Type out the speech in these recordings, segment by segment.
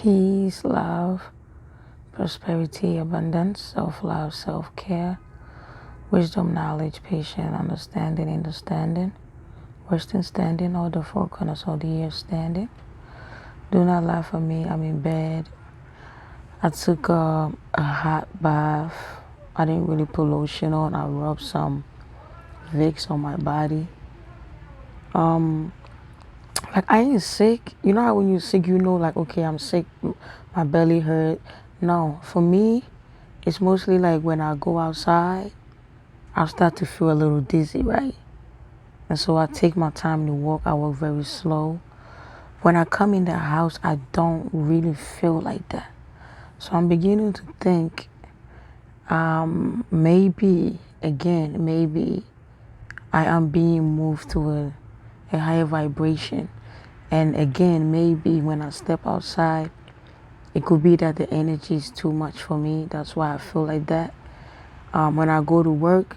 Peace, love, prosperity, abundance, self-love, self-care, wisdom, knowledge, patience, understanding, Western standing, all the four corners of the earth standing. Do not laugh at me, I'm in bed. I took a hot bath. I didn't really put lotion on. I rubbed some Vicks on my body. Like, I ain't sick. You know how when you're sick, you know, like, okay, I'm sick, my belly hurt. No, for me, it's mostly like when I go outside, I'll start to feel a little dizzy, right? And so I take my time to walk. I walk very slow. When I come in the house, I don't really feel like that. So I'm beginning to think maybe I am being moved to a higher vibration. And again, maybe when I step outside, it could be that the energy is too much for me. That's why I feel like that. When I go to work,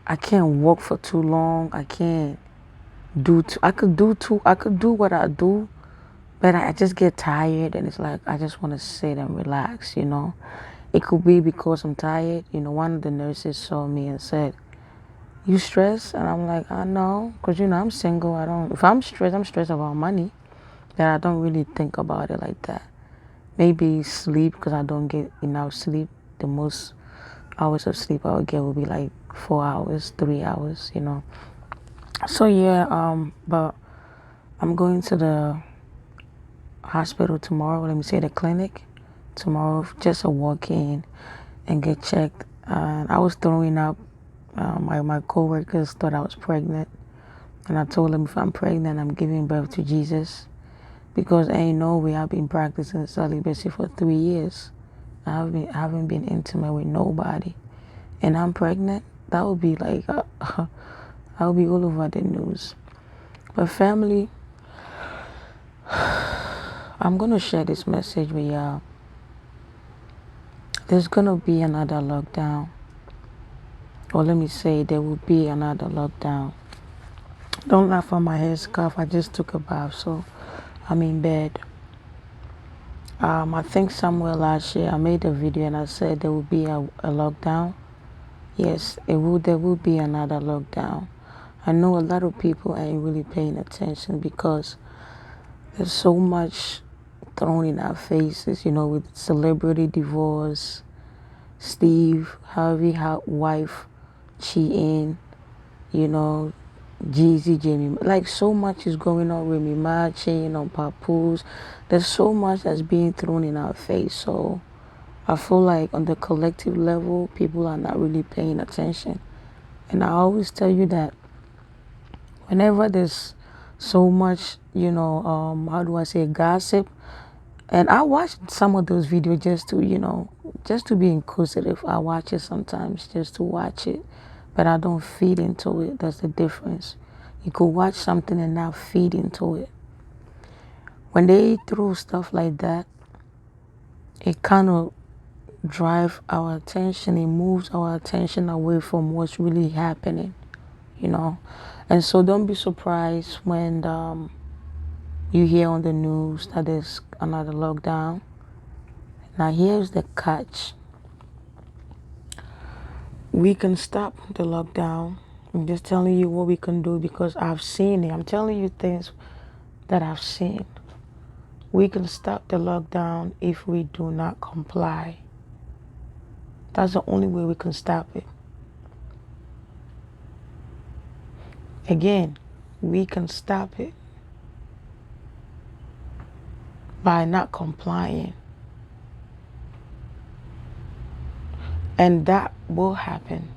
I can't walk for too long. I can't I could do what I do, but I just get tired and it's like I just want to sit and relax, you know. It could be because I'm tired. You know, one of the nurses saw me and said, "You stressed?" And I'm like, "I know, because you know I'm single. If I'm stressed about money. That I don't really think about it like that. Maybe sleep, because I don't get enough sleep. The most hours of sleep I would get would be like 4 hours, 3 hours, you know." So yeah, but I'm going to the hospital tomorrow. Let me say the clinic tomorrow, just a walk-in and get checked. And I was throwing up. My coworkers thought I was pregnant, and I told them if I'm pregnant, I'm giving birth to Jesus, because ain't no way I've been practicing celibacy for 3 years. I haven't been intimate with nobody, and I'm pregnant. That would be like I would be all over the news. But family, I'm gonna share this message with y'all. There's gonna be another lockdown, or let me say, there will be another lockdown. Don't laugh at my headscarf. I just took a bath, so I'm in bed. I think somewhere last year I made a video and I said there will be a lockdown. Yes, there will be another lockdown. I know a lot of people ain't really paying attention because there's so much thrown in our faces, you know, with celebrity divorce, Steve Harvey wife cheating, you know, Jeezy, Jamie, like so much is going on. Remy Ma cheating on Papoose. There's so much that's being thrown in our face. So I feel like on the collective level, people are not really paying attention. And I always tell you that whenever there's so much, you know, how do I say, gossip, and I watch some of those videos just to, you know, just to be inquisitive. I watch it sometimes just to watch it, but I don't feed into it. That's the difference. You could watch something and not feed into it. When they throw stuff like that, it kind of drive our attention. It moves our attention away from what's really happening, you know. And so don't be surprised when you hear on the news that there's another lockdown. Now here's the catch. We can stop the lockdown. I'm just telling you what we can do because I've seen it. I'm telling you things that I've seen. We can stop the lockdown if we do not comply. That's the only way we can stop it. Again, we can stop it by not complying. And that will happen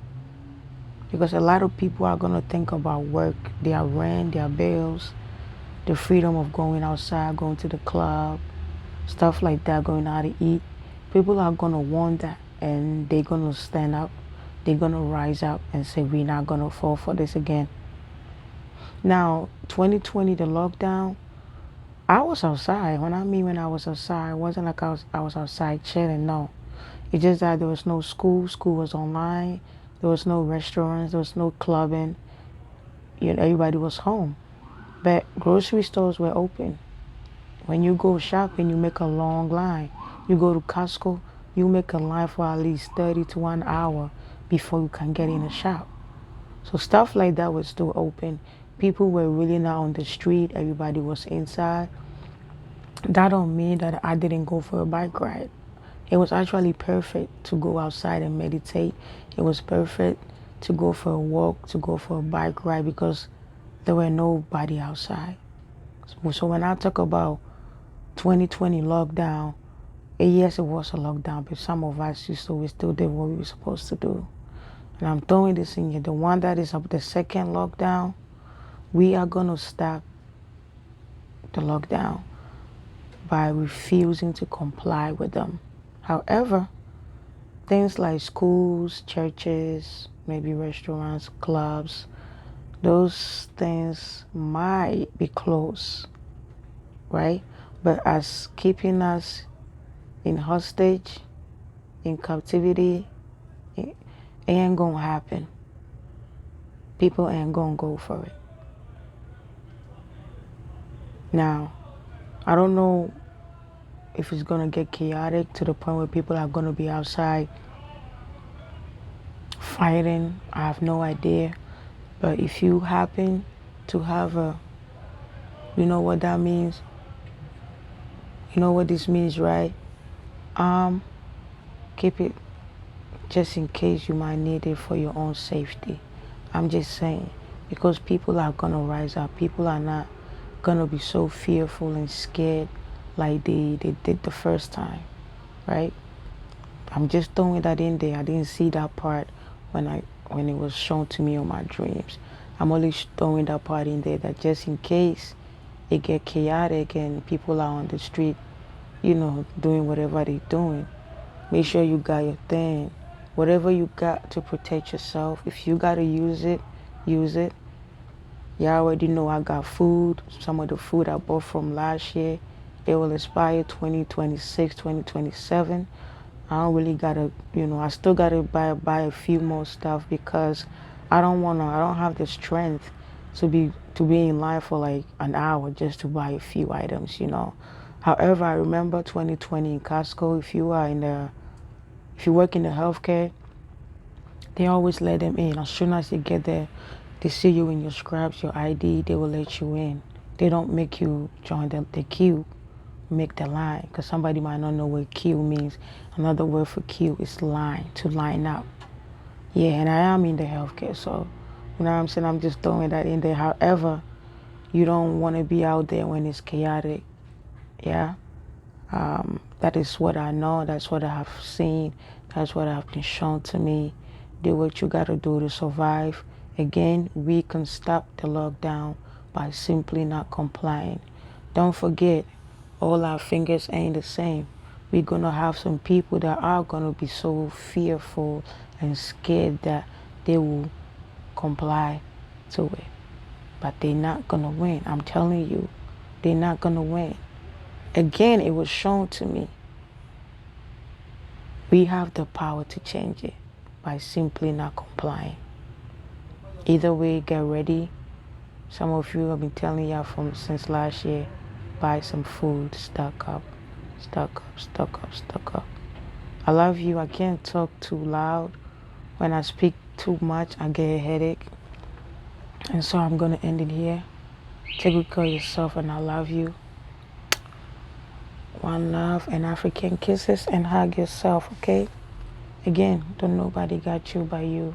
because a lot of people are going to think about work, their rent, their bills, the freedom of going outside, going to the club, stuff like that, going out to eat. People are going to want that, and they're going to stand up. They're going to rise up and say, we're not going to fall for this again. Now, 2020, the lockdown, I was outside. When I was outside, it wasn't like I was outside chilling, no. It's just that there was no school. School was online. There was no restaurants. There was no clubbing. You know, everybody was home. But grocery stores were open. When you go shopping, you make a long line. You go to Costco, you make a line for at least 30 to 1 hour before you can get in a shop. So stuff like that was still open. People were really not on the street. Everybody was inside. That don't mean that I didn't go for a bike ride. It was actually perfect to go outside and meditate. It was perfect to go for a walk, to go for a bike ride because there were nobody outside. So when I talk about 2020 lockdown, yes, it was a lockdown, but some of us we still did what we were supposed to do. And I'm throwing this in here. The one that is up the second lockdown, we are going to stop the lockdown by refusing to comply with them. However, things like schools, churches, maybe restaurants, clubs, those things might be closed, right? But as keeping us in hostage, in captivity, it ain't gonna happen. People ain't gonna go for it. Now, I don't know if it's gonna get chaotic to the point where people are gonna be outside fighting. I have no idea. But if you happen to have you know what that means? You know what this means, right? Keep it just in case you might need it for your own safety. I'm just saying, because people are gonna rise up. People are not gonna be so fearful and scared like they did the first time, right? I'm just throwing that in there. I didn't see that part when it was shown to me on my dreams. I'm only throwing that part in there that just in case it get chaotic and people are on the street, doing whatever they're doing, make sure you got your thing. Whatever you got to protect yourself. If you got to use it, use it. You already know I got food. Some of the food I bought from last year, it will expire 2026, 2027. I don't really gotta, I still gotta buy a few more stuff because I don't have the strength to be in line for like an hour just to buy a few items, However, I remember 2020 in Costco, if you work in the healthcare, they always let them in. As soon as you get there, they see you in your scraps, your ID, they will let you in. They don't make you join the queue, make the line, because somebody might not know what queue means. Another word for queue is line, to line up. Yeah, and I am in the healthcare, so you know what I'm saying? I'm just throwing that in there. However, you don't want to be out there when it's chaotic. Yeah. That is what I know. That's what I have seen. That's what have been shown to me. Do what you got to do to survive. Again, we can stop the lockdown by simply not complying. Don't forget, all our fingers ain't the same. We're going to have some people that are going to be so fearful and scared that they will comply to it. But they're not going to win. I'm telling you, they're not going to win. Again, it was shown to me. We have the power to change it by simply not complying. Either way, get ready. Some of you have been telling y'all since last year, buy some food, stock up. I love you. I can't talk too loud. When I speak too much, I get a headache. And so I'm going to end it here. Take good care of yourself, and I love you. One love and African kisses, and hug yourself, okay? Again, don't nobody got you but you.